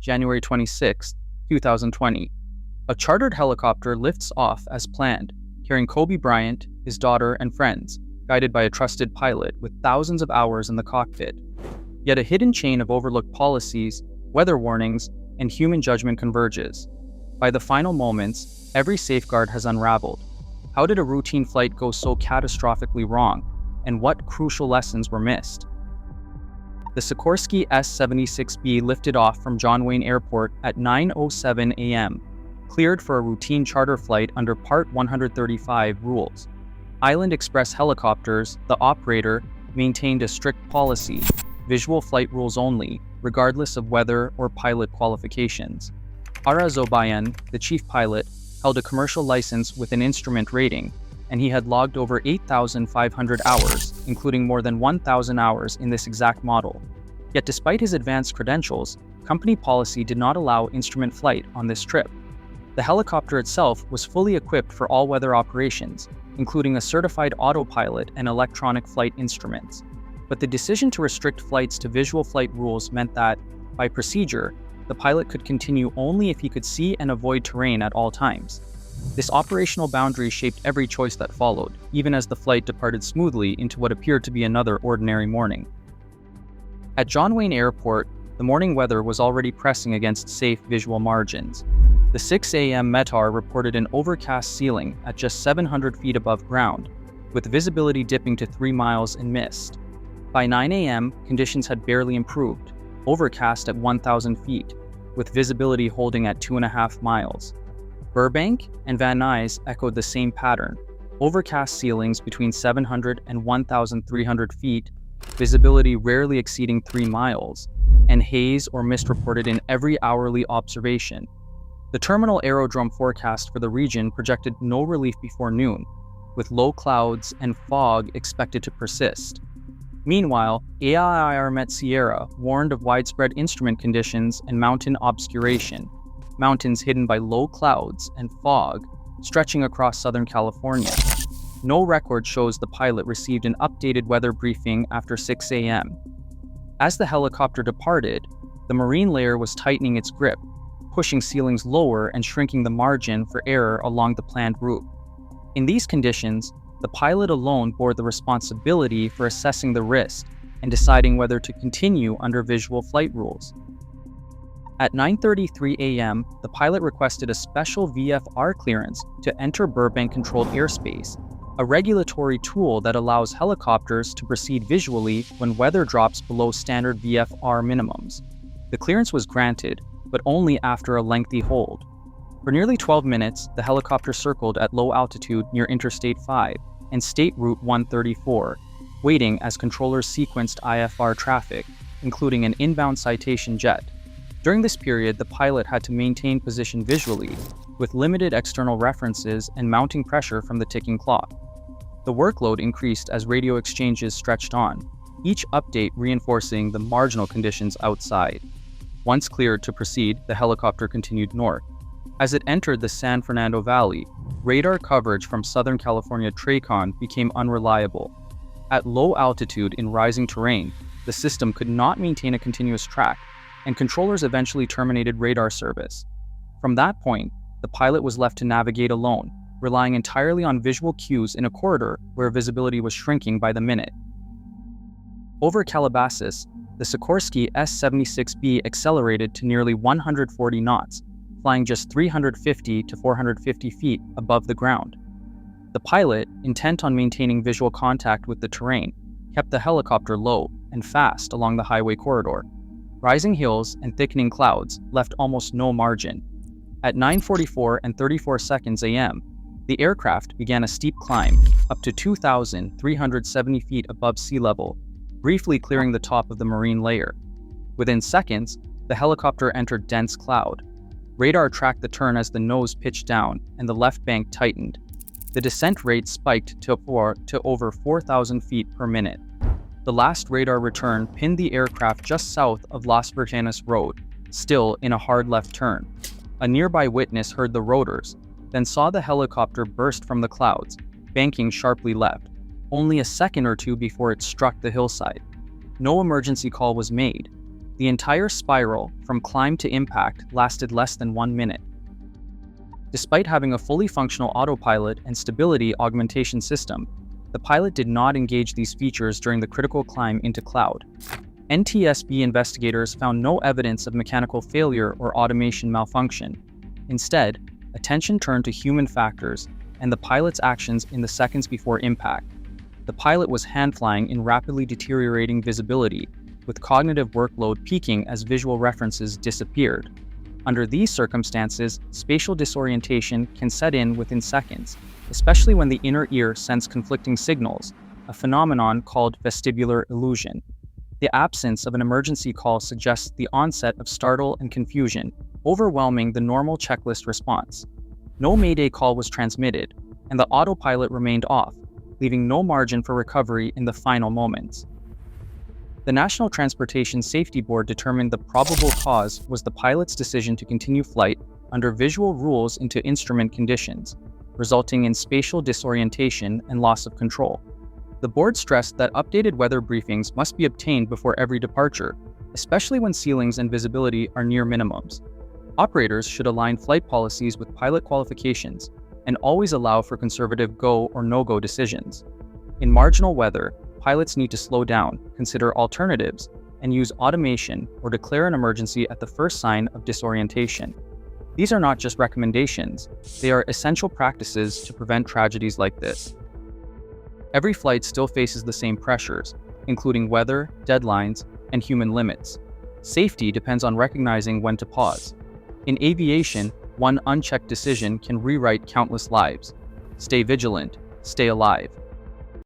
January 26, 2020. A chartered helicopter lifts off as planned, carrying Kobe Bryant, his daughter, and friends, guided by a trusted pilot with thousands of hours in the cockpit. Yet a hidden chain of overlooked policies, weather warnings, and human judgment converges. By the final moments, every safeguard has unraveled. How did a routine flight go so catastrophically wrong, and what crucial lessons were missed? The Sikorsky S-76B lifted off from John Wayne Airport at 9:07 a.m., cleared for a routine charter flight under Part 135 rules. Island Express Helicopters, the operator, maintained a strict policy, visual flight rules only, regardless of weather or pilot qualifications. Ara Zobayan, the chief pilot, held a commercial license with an instrument rating, and he had logged over 8,500 hours, including more than 1,000 hours in this exact model. Yet despite his advanced credentials, company policy did not allow instrument flight on this trip. The helicopter itself was fully equipped for all-weather operations, including a certified autopilot and electronic flight instruments. But the decision to restrict flights to visual flight rules meant that, by procedure, the pilot could continue only if he could see and avoid terrain at all times. This operational boundary shaped every choice that followed, even as the flight departed smoothly into what appeared to be another ordinary morning. At John Wayne Airport, the morning weather was already pressing against safe visual margins. The 6 a.m. METAR reported an overcast ceiling at just 700 feet above ground, with visibility dipping to 3 miles in mist. By 9 a.m., conditions had barely improved, overcast at 1,000 feet, with visibility holding at 2.5 miles. Burbank and Van Nuys echoed the same pattern, overcast ceilings between 700 and 1,300 feet, visibility rarely exceeding 3 miles, and haze or mist reported in every hourly observation. The terminal aerodrome forecast for the region projected no relief before noon, with low clouds and fog expected to persist. Meanwhile, AIR Met Sierra warned of widespread instrument conditions and mountain obscuration, mountains hidden by low clouds and fog stretching across Southern California. No record shows the pilot received an updated weather briefing after 6 a.m. As the helicopter departed, the marine layer was tightening its grip, pushing ceilings lower and shrinking the margin for error along the planned route. In these conditions, the pilot alone bore the responsibility for assessing the risk and deciding whether to continue under visual flight rules. At 9:33 a.m., the pilot requested a special VFR clearance to enter Burbank-controlled airspace, a regulatory tool that allows helicopters to proceed visually when weather drops below standard VFR minimums. The clearance was granted, but only after a lengthy hold. For nearly 12 minutes, the helicopter circled at low altitude near Interstate 5 and State Route 134, waiting as controllers sequenced IFR traffic, including an inbound Citation jet. During this period, the pilot had to maintain position visually, with limited external references and mounting pressure from the ticking clock. The workload increased as radio exchanges stretched on, each update reinforcing the marginal conditions outside. Once cleared to proceed, the helicopter continued north. As it entered the San Fernando Valley, radar coverage from Southern California TRACON became unreliable. At low altitude in rising terrain, the system could not maintain a continuous track, and controllers eventually terminated radar service. From that point, the pilot was left to navigate alone, relying entirely on visual cues in a corridor where visibility was shrinking by the minute. Over Calabasas, the Sikorsky S-76B accelerated to nearly 140 knots, flying just 350 to 450 feet above the ground. The pilot, intent on maintaining visual contact with the terrain, kept the helicopter low and fast along the highway corridor. Rising hills and thickening clouds left almost no margin. At 9:44 and 34 seconds a.m., the aircraft began a steep climb up to 2,370 feet above sea level, briefly clearing the top of the marine layer. Within seconds, the helicopter entered dense cloud. Radar tracked the turn as the nose pitched down and the left bank tightened. The descent rate spiked to over 4,000 feet per minute. The last radar return pinned the aircraft just south of Las Virgenes Road, still in a hard left turn. A nearby witness heard the rotors, then saw the helicopter burst from the clouds, banking sharply left, only a second or two before it struck the hillside. No emergency call was made. The entire spiral, from climb to impact, lasted less than 1 minute. Despite having a fully functional autopilot and stability augmentation system, the pilot did not engage these features during the critical climb into cloud. NTSB investigators found no evidence of mechanical failure or automation malfunction. Instead, attention turned to human factors and the pilot's actions in the seconds before impact. The pilot was hand-flying in rapidly deteriorating visibility, with cognitive workload peaking as visual references disappeared. Under these circumstances, spatial disorientation can set in within seconds, especially when the inner ear sends conflicting signals, a phenomenon called vestibular illusion. The absence of an emergency call suggests the onset of startle and confusion, overwhelming the normal checklist response. No Mayday call was transmitted, and the autopilot remained off, leaving no margin for recovery in the final moments. The National Transportation Safety Board determined the probable cause was the pilot's decision to continue flight under visual rules into instrument conditions, resulting in spatial disorientation and loss of control. The board stressed that updated weather briefings must be obtained before every departure, especially when ceilings and visibility are near minimums. Operators should align flight policies with pilot qualifications and always allow for conservative go or no-go decisions. In marginal weather, pilots need to slow down, consider alternatives, and use automation or declare an emergency at the first sign of disorientation. These are not just recommendations, they are essential practices to prevent tragedies like this. Every flight still faces the same pressures, including weather, deadlines, and human limits. Safety depends on recognizing when to pause. In aviation, one unchecked decision can rewrite countless lives. Stay vigilant, stay alive.